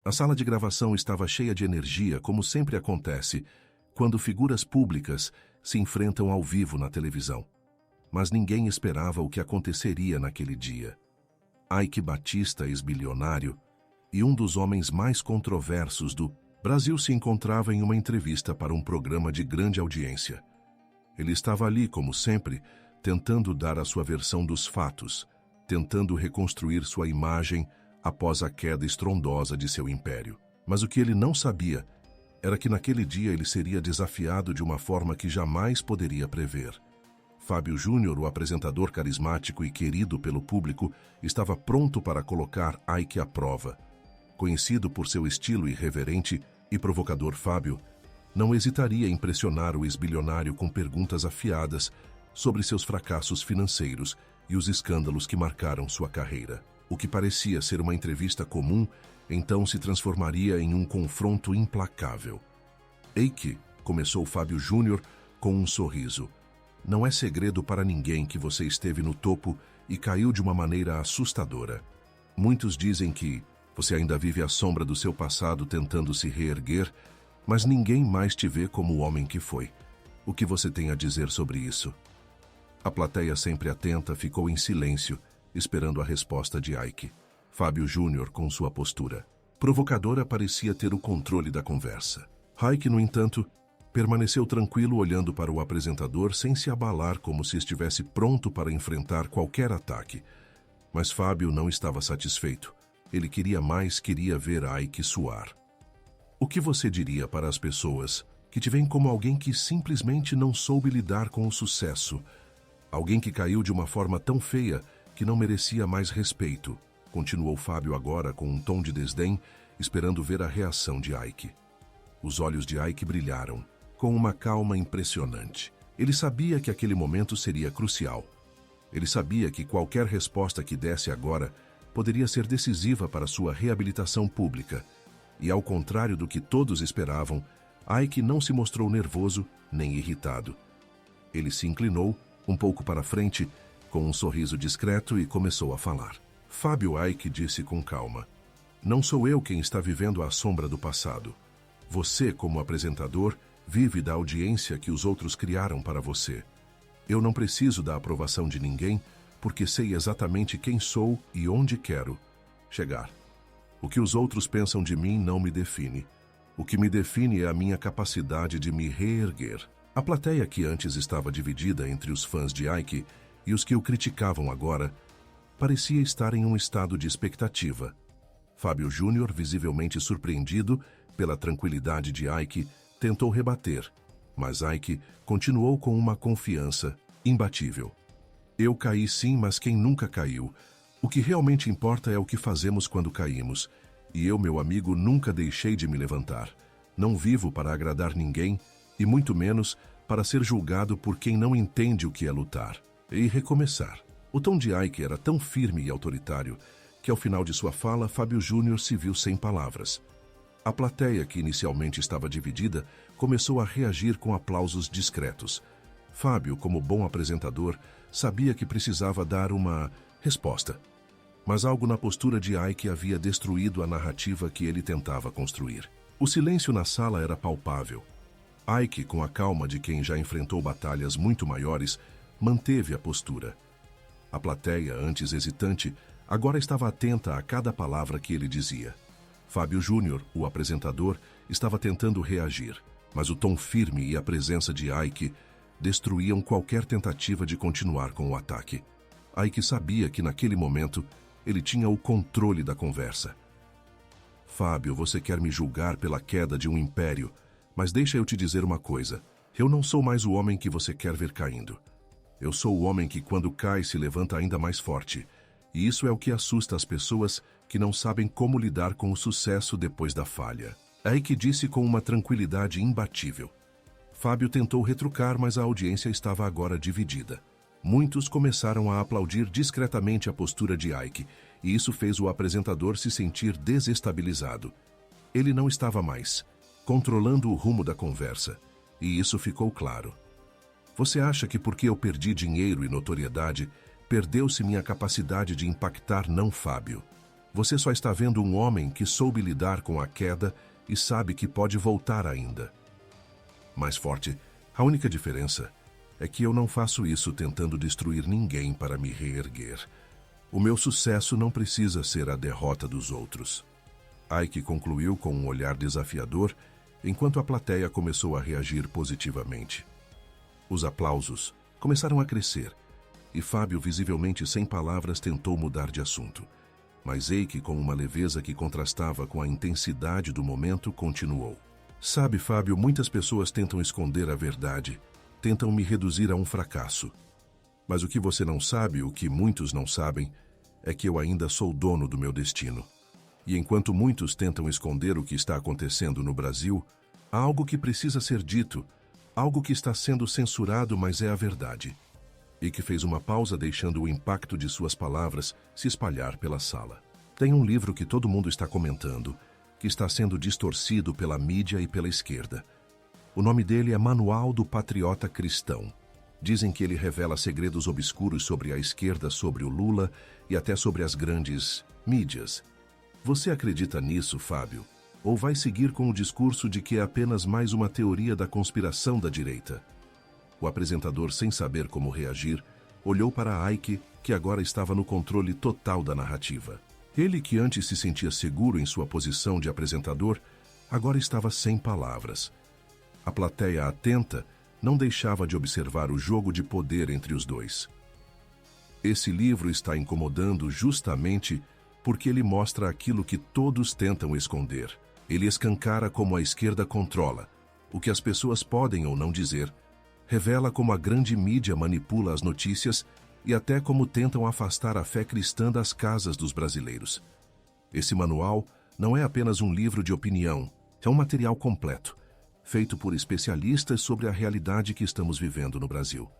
A sala de gravação estava cheia de energia, como sempre acontece quando figuras públicas se enfrentam ao vivo na televisão. Mas ninguém esperava o que aconteceria naquele dia. Ike Batista, ex-bilionário, e um dos homens mais controversos do Brasil se encontrava em uma entrevista para um programa de grande audiência. Ele estava ali, como sempre, tentando dar a sua versão dos fatos, tentando reconstruir sua imagem após a queda estrondosa de seu império. Mas o que ele não sabia era que naquele dia ele seria desafiado de uma forma que jamais poderia prever. Fábio Júnior, o apresentador carismático e querido pelo público, estava pronto para colocar Ike à prova. Conhecido por seu estilo irreverente e provocador, Fábio não hesitaria em impressionar o ex-bilionário com perguntas afiadas sobre seus fracassos financeiros e os escândalos que marcaram sua carreira. O que parecia ser uma entrevista comum, então se transformaria em um confronto implacável. Ike, começou Fábio Júnior com um sorriso. Não é segredo para ninguém que você esteve no topo e caiu de uma maneira assustadora. Muitos dizem que você ainda vive à sombra do seu passado tentando se reerguer, mas ninguém mais te vê como o homem que foi. O que você tem a dizer sobre isso? A plateia, sempre atenta, ficou em silêncio, esperando a resposta de Ike. Fábio Júnior, com sua postura provocadora, parecia ter o controle da conversa. Ike, no entanto, permaneceu tranquilo olhando para o apresentador sem se abalar, como se estivesse pronto para enfrentar qualquer ataque. Mas Fábio não estava satisfeito. Ele queria mais, queria ver Ike suar. O que você diria para as pessoas que te veem como alguém que simplesmente não soube lidar com o sucesso? Alguém que caiu de uma forma tão feia que não merecia mais respeito, continuou Fábio agora com um tom de desdém, esperando ver a reação de Ike. Os olhos de Ike brilharam, com uma calma impressionante. Ele sabia que aquele momento seria crucial. Ele sabia que qualquer resposta que desse agora poderia ser decisiva para sua reabilitação pública. E ao contrário do que todos esperavam, Ike não se mostrou nervoso nem irritado. Ele se inclinou um pouco para frente, com um sorriso discreto, e começou a falar. Fábio, Ike disse com calma. Não sou eu quem está vivendo à sombra do passado. Você, como apresentador, vive da audiência que os outros criaram para você. Eu não preciso da aprovação de ninguém, porque sei exatamente quem sou e onde quero chegar. O que os outros pensam de mim não me define. O que me define é a minha capacidade de me reerguer. A plateia, que antes estava dividida entre os fãs de Ike e os que o criticavam agora, parecia estar em um estado de expectativa. Fábio Júnior, visivelmente surpreendido pela tranquilidade de Ike, tentou rebater, mas Ike continuou com uma confiança imbatível. Eu caí sim, mas quem nunca caiu? O que realmente importa é o que fazemos quando caímos. E eu, meu amigo, nunca deixei de me levantar. Não vivo para agradar ninguém, e muito menos para ser julgado por quem não entende o que é lutar e recomeçar. O tom de Ike era tão firme e autoritário que, ao final de sua fala, Fábio Júnior se viu sem palavras. A plateia, que inicialmente estava dividida, começou a reagir com aplausos discretos. Fábio, como bom apresentador, sabia que precisava dar uma resposta. Mas algo na postura de Ike havia destruído a narrativa que ele tentava construir. O silêncio na sala era palpável. Ike, com a calma de quem já enfrentou batalhas muito maiores, manteve a postura. A plateia, antes hesitante, agora estava atenta a cada palavra que ele dizia. Fábio Júnior, o apresentador, estava tentando reagir, mas o tom firme e a presença de Ike destruíam qualquer tentativa de continuar com o ataque. Ike sabia que naquele momento ele tinha o controle da conversa. Fábio, você quer me julgar pela queda de um império, mas deixa eu te dizer uma coisa. Eu não sou mais o homem que você quer ver caindo. Eu sou o homem que, quando cai, se levanta ainda mais forte. E isso é o que assusta as pessoas que não sabem como lidar com o sucesso depois da falha. Ike disse com uma tranquilidade imbatível. Fábio tentou retrucar, mas a audiência estava agora dividida. Muitos começaram a aplaudir discretamente a postura de Ike, e isso fez o apresentador se sentir desestabilizado. Ele não estava mais controlando o rumo da conversa, e isso ficou claro. Você acha que porque eu perdi dinheiro e notoriedade, perdeu-se minha capacidade de impactar? Não, Fábio. Você só está vendo um homem que soube lidar com a queda e sabe que pode voltar ainda. Mais forte, a única diferença é que eu não faço isso tentando destruir ninguém para me reerguer. O meu sucesso não precisa ser a derrota dos outros. Ike concluiu com um olhar desafiador, enquanto a plateia começou a reagir positivamente. Os aplausos começaram a crescer, e Fábio, visivelmente sem palavras, tentou mudar de assunto. Mas Ike, com uma leveza que contrastava com a intensidade do momento, continuou. Sabe, Fábio, muitas pessoas tentam esconder a verdade, tentam me reduzir a um fracasso. Mas o que você não sabe, o que muitos não sabem, é que eu ainda sou dono do meu destino. E enquanto muitos tentam esconder o que está acontecendo no Brasil, há algo que precisa ser dito, algo que está sendo censurado, mas é a verdade. E que fez uma pausa, deixando o impacto de suas palavras se espalhar pela sala. Tem um livro que todo mundo está comentando, que está sendo distorcido pela mídia e pela esquerda. O nome dele é Manual do Patriota Cristão. Dizem que ele revela segredos obscuros sobre a esquerda, sobre o Lula e até sobre as grandes mídias. Você acredita nisso, Fábio? Ou vai seguir com o discurso de que é apenas mais uma teoria da conspiração da direita? O apresentador, sem saber como reagir, olhou para Ike, que agora estava no controle total da narrativa. Ele, que antes se sentia seguro em sua posição de apresentador, agora estava sem palavras. A plateia atenta não deixava de observar o jogo de poder entre os dois. Esse livro está incomodando justamente porque ele mostra aquilo que todos tentam esconder. Ele escancara como a esquerda controla, o que as pessoas podem ou não dizer, revela como a grande mídia manipula as notícias e até como tentam afastar a fé cristã das casas dos brasileiros. Esse manual não é apenas um livro de opinião, é um material completo, feito por especialistas sobre a realidade que estamos vivendo no Brasil.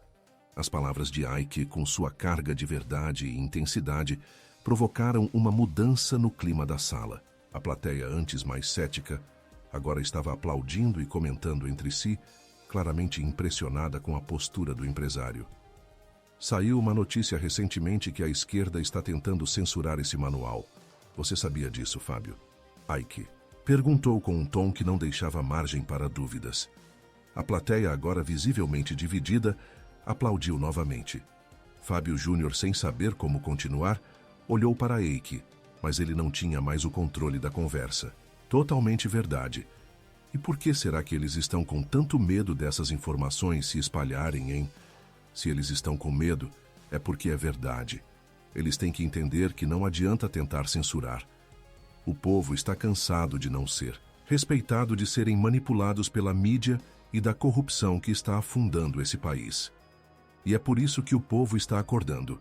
As palavras de Ike, com sua carga de verdade e intensidade, provocaram uma mudança no clima da sala. A plateia, antes mais cética, agora estava aplaudindo e comentando entre si, claramente impressionada com a postura do empresário. Saiu uma notícia recentemente que a esquerda está tentando censurar esse manual. Você sabia disso, Fábio? Ike perguntou com um tom que não deixava margem para dúvidas. A plateia, agora visivelmente dividida, aplaudiu novamente. Fábio Júnior, sem saber como continuar, olhou para Ike, mas ele não tinha mais o controle da conversa. Totalmente verdade. E por que será que eles estão com tanto medo dessas informações se espalharem, hein? Se eles estão com medo, é porque é verdade. Eles têm que entender que não adianta tentar censurar. O povo está cansado de não ser, respeitado, de serem manipulados pela mídia e da corrupção que está afundando esse país. E é por isso que o povo está acordando.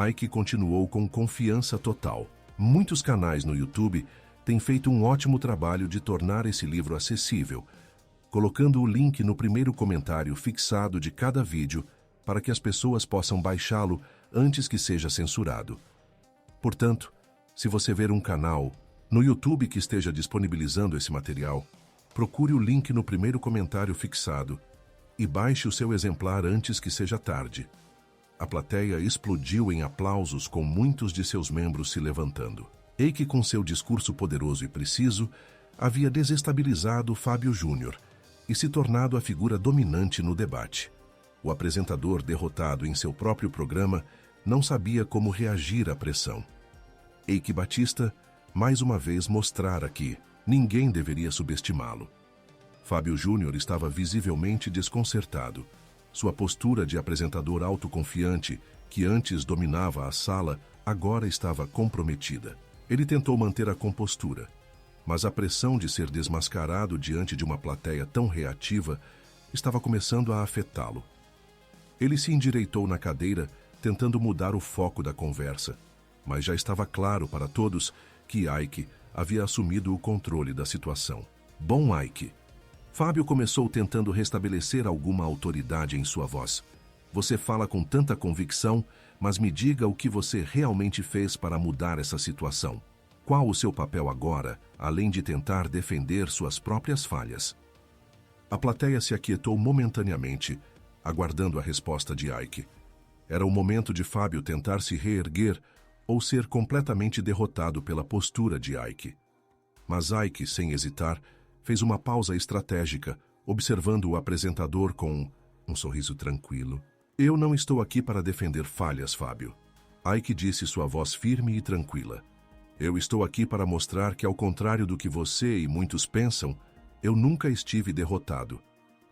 Ike continuou com confiança total. Muitos canais no YouTube têm feito um ótimo trabalho de tornar esse livro acessível, colocando o link no primeiro comentário fixado de cada vídeo para que as pessoas possam baixá-lo antes que seja censurado. Portanto, se você ver um canal no YouTube que esteja disponibilizando esse material, procure o link no primeiro comentário fixado e baixe o seu exemplar antes que seja tarde. A plateia explodiu em aplausos, com muitos de seus membros se levantando. Ike, com seu discurso poderoso e preciso, havia desestabilizado Fábio Júnior e se tornado a figura dominante no debate. O apresentador, derrotado em seu próprio programa, não sabia como reagir à pressão. Ike Batista, mais uma vez, mostrara que ninguém deveria subestimá-lo. Fábio Júnior estava visivelmente desconcertado. Sua postura de apresentador autoconfiante, que antes dominava a sala, agora estava comprometida. Ele tentou manter a compostura, mas a pressão de ser desmascarado diante de uma plateia tão reativa estava começando a afetá-lo. Ele se endireitou na cadeira, tentando mudar o foco da conversa, mas já estava claro para todos que Ike havia assumido o controle da situação. Bom, Ike. Fábio começou, tentando restabelecer alguma autoridade em sua voz. Você fala com tanta convicção, mas me diga o que você realmente fez para mudar essa situação. Qual o seu papel agora, além de tentar defender suas próprias falhas? A plateia se aquietou momentaneamente, aguardando a resposta de Ike. Era o momento de Fábio tentar se reerguer, ou ser completamente derrotado pela postura de Ike. Mas Ike, sem hesitar, fez uma pausa estratégica, observando o apresentador com um sorriso tranquilo. Eu não estou aqui para defender falhas, Fábio. Ike disse, sua voz firme e tranquila. Eu estou aqui para mostrar que, ao contrário do que você e muitos pensam, eu nunca estive derrotado.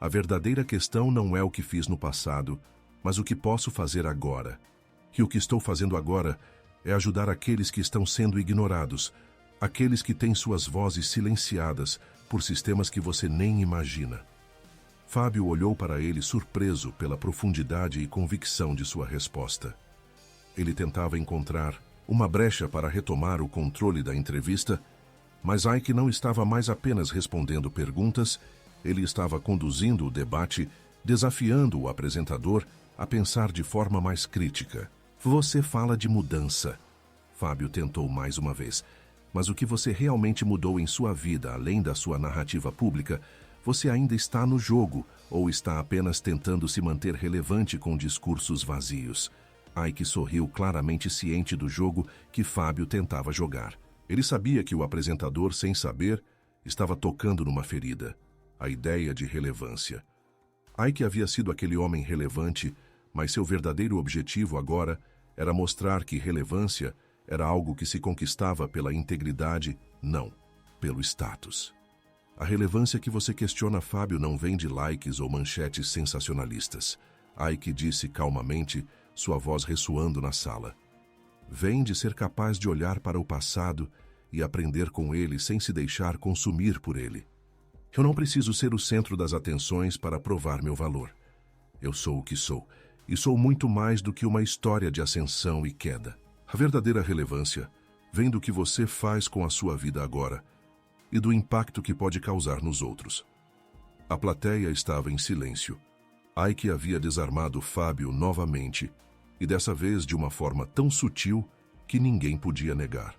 A verdadeira questão não é o que fiz no passado, mas o que posso fazer agora. E o que estou fazendo agora é ajudar aqueles que estão sendo ignorados, aqueles que têm suas vozes silenciadas por sistemas que você nem imagina. Fábio olhou para ele surpreso pela profundidade e convicção de sua resposta. Ele tentava encontrar uma brecha para retomar o controle da entrevista, mas Ike não estava mais apenas respondendo perguntas, ele estava conduzindo o debate, desafiando o apresentador a pensar de forma mais crítica. Você fala de mudança. Fábio tentou mais uma vez. Mas o que você realmente mudou em sua vida, além da sua narrativa pública, você ainda está no jogo ou está apenas tentando se manter relevante com discursos vazios? Ike sorriu, claramente ciente do jogo que Fábio tentava jogar. Ele sabia que o apresentador, sem saber, estava tocando numa ferida, a ideia de relevância. Ike havia sido aquele homem relevante, mas seu verdadeiro objetivo agora era mostrar que relevância era algo que se conquistava pela integridade, não pelo status. A relevância que você questiona, Fábio, não vem de likes ou manchetes sensacionalistas. Ike disse calmamente, sua voz ressoando na sala. Vem de ser capaz de olhar para o passado e aprender com ele sem se deixar consumir por ele. Eu não preciso ser o centro das atenções para provar meu valor. Eu sou o que sou, e sou muito mais do que uma história de ascensão e queda. A verdadeira relevância vem do que você faz com a sua vida agora e do impacto que pode causar nos outros. A plateia estava em silêncio. Ike havia desarmado Fábio novamente, e dessa vez de uma forma tão sutil que ninguém podia negar.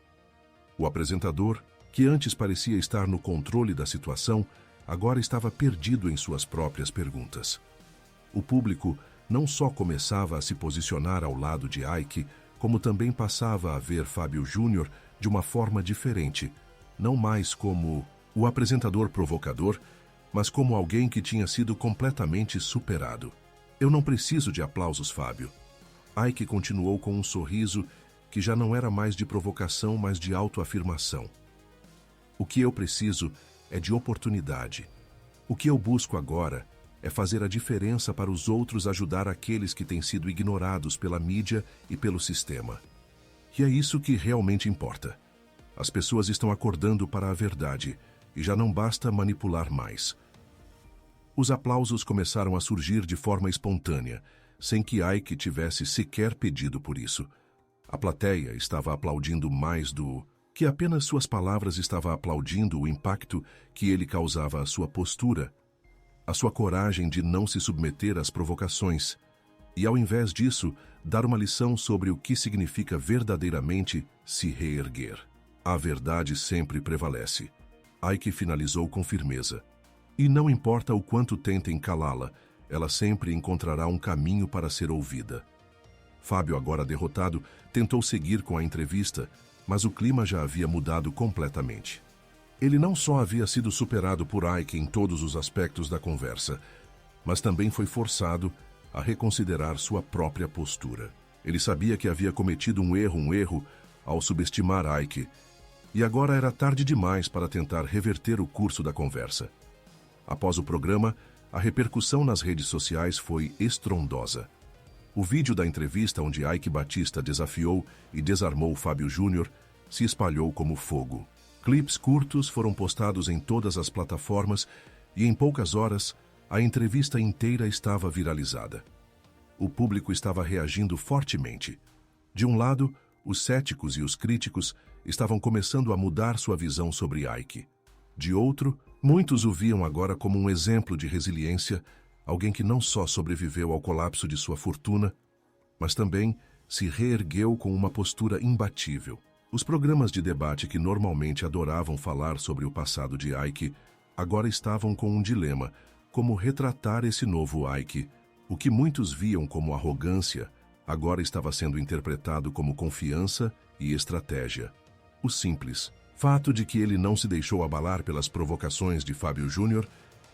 O apresentador, que antes parecia estar no controle da situação, agora estava perdido em suas próprias perguntas. O público não só começava a se posicionar ao lado de Ike, como também passava a ver Fábio Júnior de uma forma diferente, não mais como o apresentador provocador, mas como alguém que tinha sido completamente superado. Eu não preciso de aplausos, Fábio. Ike continuou com um sorriso que já não era mais de provocação, mas de autoafirmação. O que eu preciso é de oportunidade. O que eu busco agora é fazer a diferença para os outros, ajudar aqueles que têm sido ignorados pela mídia e pelo sistema. E é isso que realmente importa. As pessoas estão acordando para a verdade e já não basta manipular mais. Os aplausos começaram a surgir de forma espontânea, sem que Ike tivesse sequer pedido por isso. A plateia estava aplaudindo mais do que apenas suas palavras, estava aplaudindo o impacto que ele causava à sua postura, a sua coragem de não se submeter às provocações, e ao invés disso, dar uma lição sobre o que significa verdadeiramente se reerguer. A verdade sempre prevalece. Ike finalizou com firmeza. E não importa o quanto tentem calá-la, ela sempre encontrará um caminho para ser ouvida. Fábio, agora derrotado, tentou seguir com a entrevista, mas o clima já havia mudado completamente. Ele não só havia sido superado por Ike em todos os aspectos da conversa, mas também foi forçado a reconsiderar sua própria postura. Ele sabia que havia cometido um erro ao subestimar Ike, e agora era tarde demais para tentar reverter o curso da conversa. Após o programa, a repercussão nas redes sociais foi estrondosa. O vídeo da entrevista onde Ike Batista desafiou e desarmou Fábio Júnior se espalhou como fogo. Clipes curtos foram postados em todas as plataformas e em poucas horas a entrevista inteira estava viralizada. O público estava reagindo fortemente. De um lado, os céticos e os críticos estavam começando a mudar sua visão sobre Ike. De outro, muitos o viam agora como um exemplo de resiliência, alguém que não só sobreviveu ao colapso de sua fortuna, mas também se reergueu com uma postura imbatível. Os programas de debate que normalmente adoravam falar sobre o passado de Ike agora estavam com um dilema: como retratar esse novo Ike, o que muitos viam como arrogância, agora estava sendo interpretado como confiança e estratégia. O simples fato de que ele não se deixou abalar pelas provocações de Fábio Júnior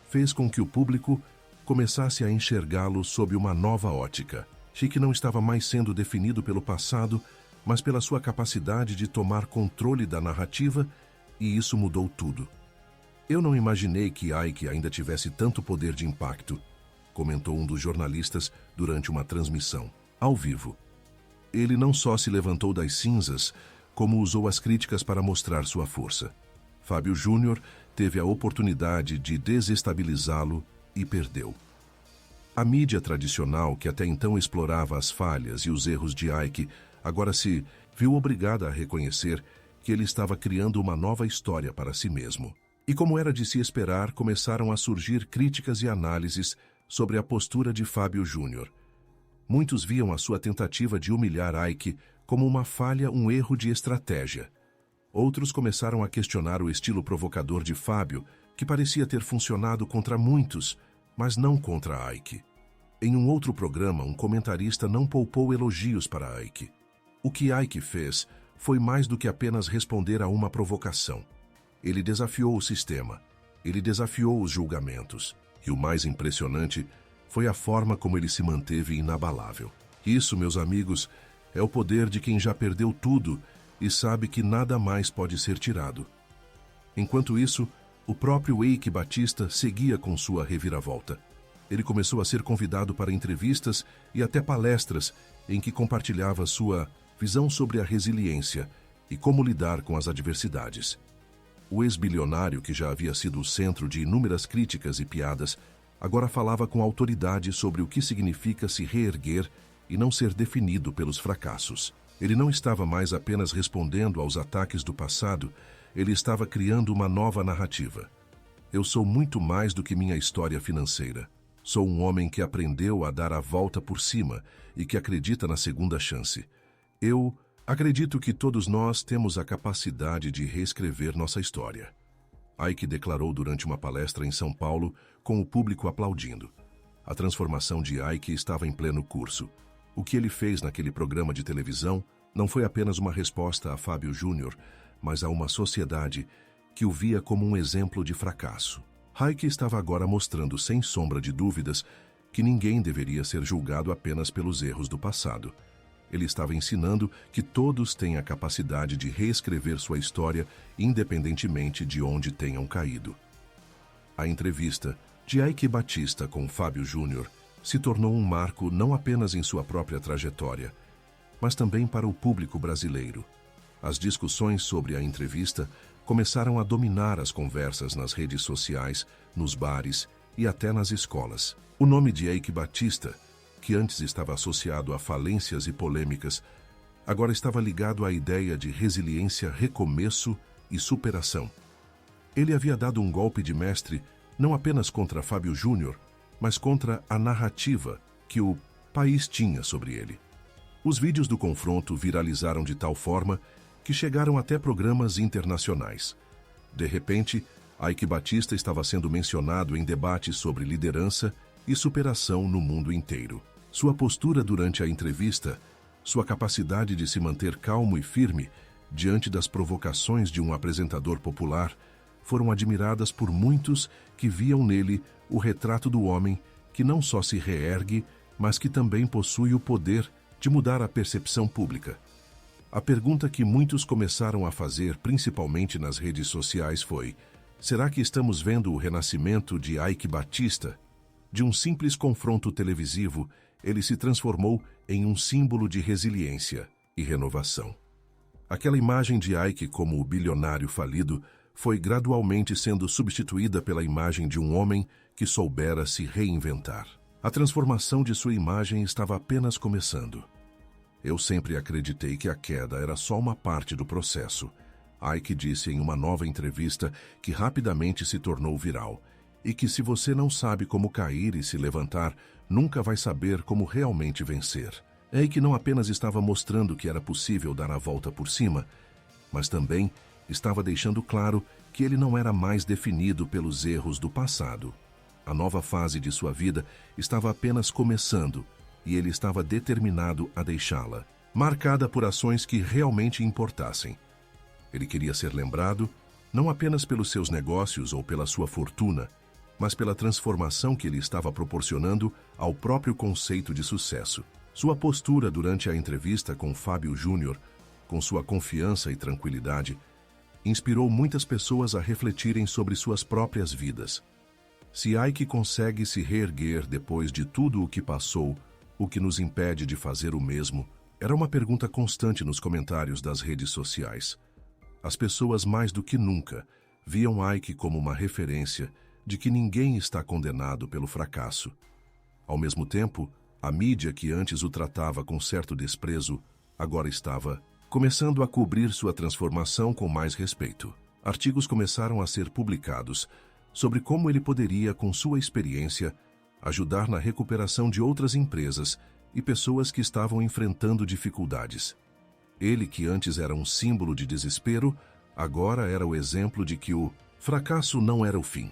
fez com que o público começasse a enxergá-lo sob uma nova ótica. Chique não estava mais sendo definido pelo passado, mas pela sua capacidade de tomar controle da narrativa, e isso mudou tudo. Eu não imaginei que Ike ainda tivesse tanto poder de impacto, comentou um dos jornalistas durante uma transmissão, ao vivo. Ele não só se levantou das cinzas, como usou as críticas para mostrar sua força. Fábio Júnior teve a oportunidade de desestabilizá-lo e perdeu. A mídia tradicional, que até então explorava as falhas e os erros de Ike, agora se viu obrigada a reconhecer que ele estava criando uma nova história para si mesmo. E como era de se esperar, começaram a surgir críticas e análises sobre a postura de Fábio Júnior. Muitos viam a sua tentativa de humilhar Ike como uma falha, um erro de estratégia. Outros começaram a questionar o estilo provocador de Fábio, que parecia ter funcionado contra muitos, mas não contra Ike. Em um outro programa, um comentarista não poupou elogios para Ike. O que Ike fez foi mais do que apenas responder a uma provocação. Ele desafiou o sistema, ele desafiou os julgamentos, e o mais impressionante foi a forma como ele se manteve inabalável. Isso, meus amigos, é o poder de quem já perdeu tudo e sabe que nada mais pode ser tirado. Enquanto isso, o próprio Eike Batista seguia com sua reviravolta. Ele começou a ser convidado para entrevistas e até palestras em que compartilhava sua visão sobre a resiliência e como lidar com as adversidades. O ex-bilionário, que já havia sido o centro de inúmeras críticas e piadas, agora falava com autoridade sobre o que significa se reerguer e não ser definido pelos fracassos. Ele não estava mais apenas respondendo aos ataques do passado, ele estava criando uma nova narrativa. Eu sou muito mais do que minha história financeira. Sou um homem que aprendeu a dar a volta por cima e que acredita na segunda chance. Eu acredito que todos nós temos a capacidade de reescrever nossa história. Ike declarou durante uma palestra em São Paulo, com o público aplaudindo. A transformação de Ike estava em pleno curso. O que ele fez naquele programa de televisão não foi apenas uma resposta a Fábio Júnior, mas a uma sociedade que o via como um exemplo de fracasso. Ike estava agora mostrando, sem sombra de dúvidas, que ninguém deveria ser julgado apenas pelos erros do passado. Ele estava ensinando que todos têm a capacidade de reescrever sua história, independentemente de onde tenham caído. A entrevista de Ike Batista com Fábio Júnior se tornou um marco não apenas em sua própria trajetória, mas também para o público brasileiro. As discussões sobre a entrevista começaram a dominar as conversas nas redes sociais, nos bares e até nas escolas. O nome de Ike Batista, que antes estava associado a falências e polêmicas, agora estava ligado à ideia de resiliência, recomeço e superação. Ele havia dado um golpe de mestre não apenas contra Fábio Júnior, mas contra a narrativa que o país tinha sobre ele. Os vídeos do confronto viralizaram de tal forma que chegaram até programas internacionais. De repente, Ike Batista estava sendo mencionado em debates sobre liderança e superação no mundo inteiro. Sua postura durante a entrevista, sua capacidade de se manter calmo e firme diante das provocações de um apresentador popular, foram admiradas por muitos que viam nele o retrato do homem que não só se reergue, mas que também possui o poder de mudar a percepção pública. A pergunta que muitos começaram a fazer, principalmente nas redes sociais, foi: será que estamos vendo o renascimento de Ike Batista? De um simples confronto televisivo, ele se transformou em um símbolo de resiliência e renovação. Aquela imagem de Ike como o bilionário falido foi gradualmente sendo substituída pela imagem de um homem que soubera se reinventar. A transformação de sua imagem estava apenas começando. Eu sempre acreditei que a queda era só uma parte do processo. Ike disse em uma nova entrevista que rapidamente se tornou viral, e que se você não sabe como cair e se levantar, nunca vai saber como realmente vencer. Ike não apenas estava mostrando que era possível dar a volta por cima, mas também estava deixando claro que ele não era mais definido pelos erros do passado. A nova fase de sua vida estava apenas começando, e ele estava determinado a deixá-la, marcada por ações que realmente importassem. Ele queria ser lembrado não apenas pelos seus negócios ou pela sua fortuna, mas pela transformação que ele estava proporcionando ao próprio conceito de sucesso. Sua postura durante a entrevista com Fábio Júnior, com sua confiança e tranquilidade, inspirou muitas pessoas a refletirem sobre suas próprias vidas. Se Ike consegue se reerguer depois de tudo o que passou, o que nos impede de fazer o mesmo? Era uma pergunta constante nos comentários das redes sociais. As pessoas, mais do que nunca, viam Ike como uma referência de que ninguém está condenado pelo fracasso. Ao mesmo tempo, a mídia que antes o tratava com certo desprezo, agora estava começando a cobrir sua transformação com mais respeito. Artigos começaram a ser publicados sobre como ele poderia, com sua experiência, ajudar na recuperação de outras empresas e pessoas que estavam enfrentando dificuldades. Ele, que antes era um símbolo de desespero, agora era o exemplo de que o fracasso não era o fim,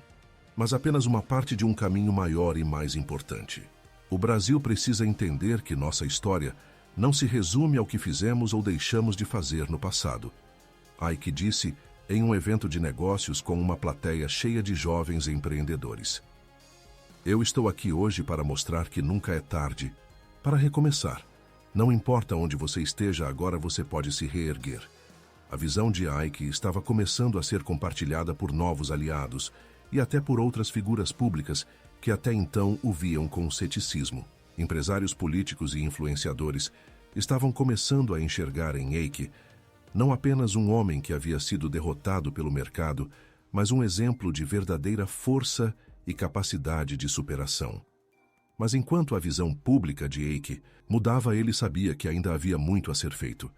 mas apenas uma parte de um caminho maior e mais importante. O Brasil precisa entender que nossa história não se resume ao que fizemos ou deixamos de fazer no passado. Ike disse em um evento de negócios com uma plateia cheia de jovens empreendedores. Eu estou aqui hoje para mostrar que nunca é tarde para recomeçar. Não importa onde você esteja, agora você pode se reerguer. A visão de Ike estava começando a ser compartilhada por novos aliados e até por outras figuras públicas que até então o viam com ceticismo. Empresários políticos e influenciadores estavam começando a enxergar em Ike não apenas um homem que havia sido derrotado pelo mercado, mas um exemplo de verdadeira força e capacidade de superação. Mas enquanto a visão pública de Ike mudava, ele sabia que ainda havia muito a ser feito.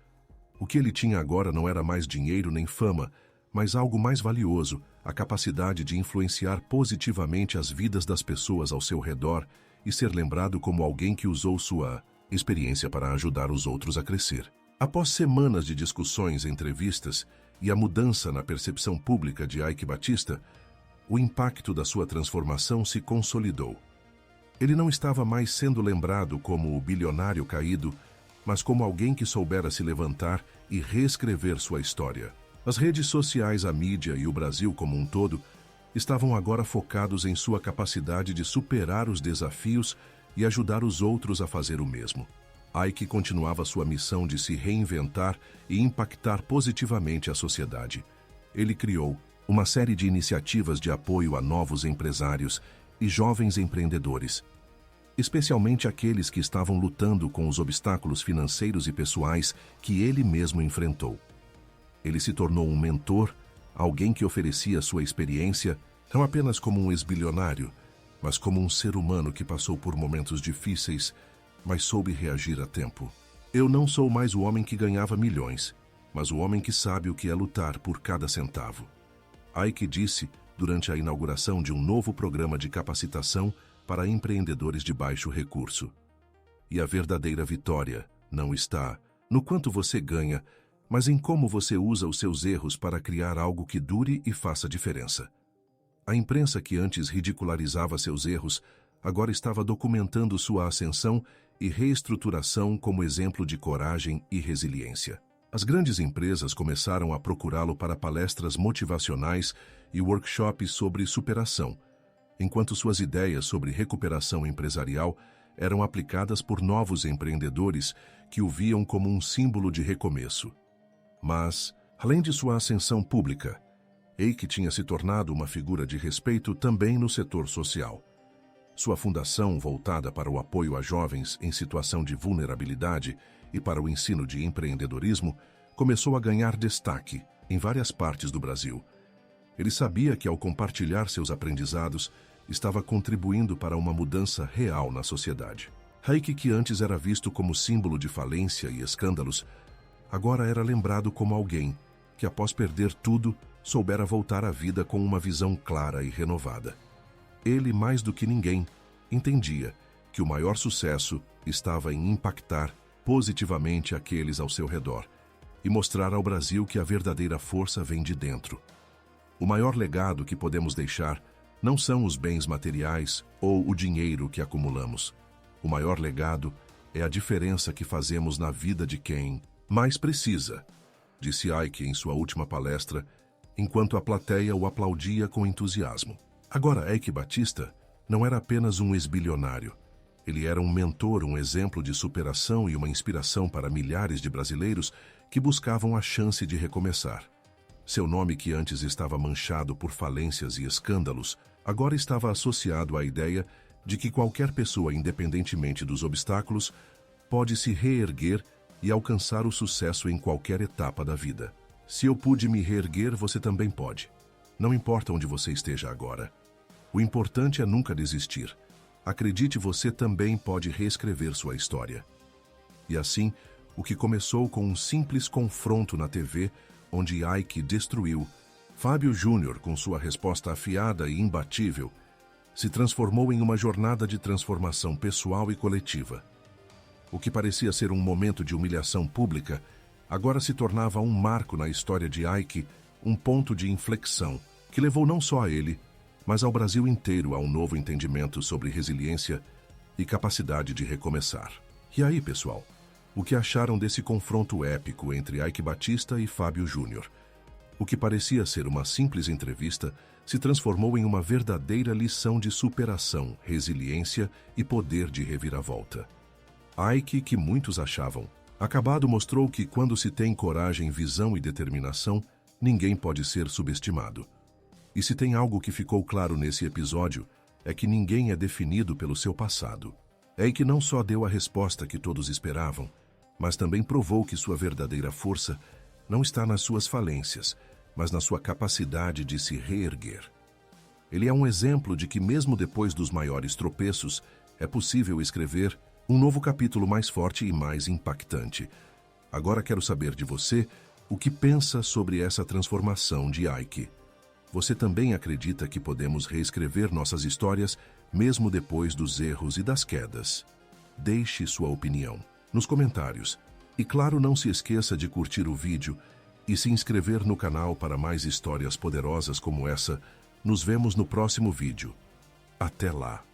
O que ele tinha agora não era mais dinheiro nem fama, mas algo mais valioso, a capacidade de influenciar positivamente as vidas das pessoas ao seu redor e ser lembrado como alguém que usou sua experiência para ajudar os outros a crescer. Após semanas de discussões, entrevistas e a mudança na percepção pública de Ike Batista, o impacto da sua transformação se consolidou. Ele não estava mais sendo lembrado como o bilionário caído, mas como alguém que soubera se levantar e reescrever sua história. As redes sociais, a mídia e o Brasil como um todo estavam agora focados em sua capacidade de superar os desafios e ajudar os outros a fazer o mesmo. Ike continuava sua missão de se reinventar e impactar positivamente a sociedade. Ele criou uma série de iniciativas de apoio a novos empresários e jovens empreendedores, especialmente aqueles que estavam lutando com os obstáculos financeiros e pessoais que ele mesmo enfrentou. Ele se tornou um mentor, alguém que oferecia sua experiência não apenas como um ex-bilionário, mas como um ser humano que passou por momentos difíceis, mas soube reagir a tempo. Eu não sou mais o homem que ganhava milhões, mas o homem que sabe o que é lutar por cada centavo. Ike disse durante a inauguração de um novo programa de capacitação para empreendedores de baixo recurso. E a verdadeira vitória não está no quanto você ganha, mas em como você usa os seus erros para criar algo que dure e faça diferença. A imprensa que antes ridicularizava seus erros, agora estava documentando sua ascensão e reestruturação como exemplo de coragem e resiliência. As grandes empresas começaram a procurá-lo para palestras motivacionais e workshops sobre superação, enquanto suas ideias sobre recuperação empresarial eram aplicadas por novos empreendedores que o viam como um símbolo de recomeço. Mas, além de sua ascensão pública, Ike tinha se tornado uma figura de respeito também no setor social. Sua fundação, voltada para o apoio a jovens em situação de vulnerabilidade e para o ensino de empreendedorismo, começou a ganhar destaque em várias partes do Brasil. Ele sabia que, ao compartilhar seus aprendizados, estava contribuindo para uma mudança real na sociedade. Ike, que antes era visto como símbolo de falência e escândalos, agora era lembrado como alguém que, após perder tudo, soubera voltar à vida com uma visão clara e renovada. Ele, mais do que ninguém, entendia que o maior sucesso estava em impactar positivamente aqueles ao seu redor e mostrar ao Brasil que a verdadeira força vem de dentro. O maior legado que podemos deixar não são os bens materiais ou o dinheiro que acumulamos, O maior legado é a diferença que fazemos na vida de quem mais precisa, disse Ike em sua última palestra, enquanto a plateia o aplaudia com entusiasmo. Agora, Ike Batista não era apenas um ex-bilionário. Ele era um mentor, um exemplo de superação e uma inspiração para milhares de brasileiros que buscavam a chance de recomeçar. Seu nome, que antes estava manchado por falências e escândalos, agora estava associado à ideia de que qualquer pessoa, independentemente dos obstáculos, pode se reerguer e alcançar o sucesso em qualquer etapa da vida. Se eu pude me reerguer, você também pode. Não importa onde você esteja agora. O importante é nunca desistir. Acredite, você também pode reescrever sua história. E assim, o que começou com um simples confronto na TV, onde Ike destruiu, Fábio Júnior, com sua resposta afiada e imbatível, se transformou em uma jornada de transformação pessoal e coletiva. O que parecia ser um momento de humilhação pública, agora se tornava um marco na história de Ike, um ponto de inflexão que levou não só a ele, mas ao Brasil inteiro a um novo entendimento sobre resiliência e capacidade de recomeçar. E aí, pessoal, o que acharam desse confronto épico entre Ike Batista e Fábio Júnior? O que parecia ser uma simples entrevista se transformou em uma verdadeira lição de superação, resiliência e poder de reviravolta. Ike, que muitos achavam acabado, mostrou que quando se tem coragem, visão e determinação, ninguém pode ser subestimado. E se tem algo que ficou claro nesse episódio, é que ninguém é definido pelo seu passado. Ike não só deu a resposta que todos esperavam, mas também provou que sua verdadeira força não está nas suas falências, mas na sua capacidade de se reerguer. Ele é um exemplo de que mesmo depois dos maiores tropeços, é possível escrever um novo capítulo mais forte e mais impactante. Agora quero saber de você o que pensa sobre essa transformação de Ike. Você também acredita que podemos reescrever nossas histórias mesmo depois dos erros e das quedas? Deixe sua opinião nos comentários. E claro, não se esqueça de curtir o vídeo e se inscrever no canal para mais histórias poderosas como essa. Nos vemos no próximo vídeo. Até lá!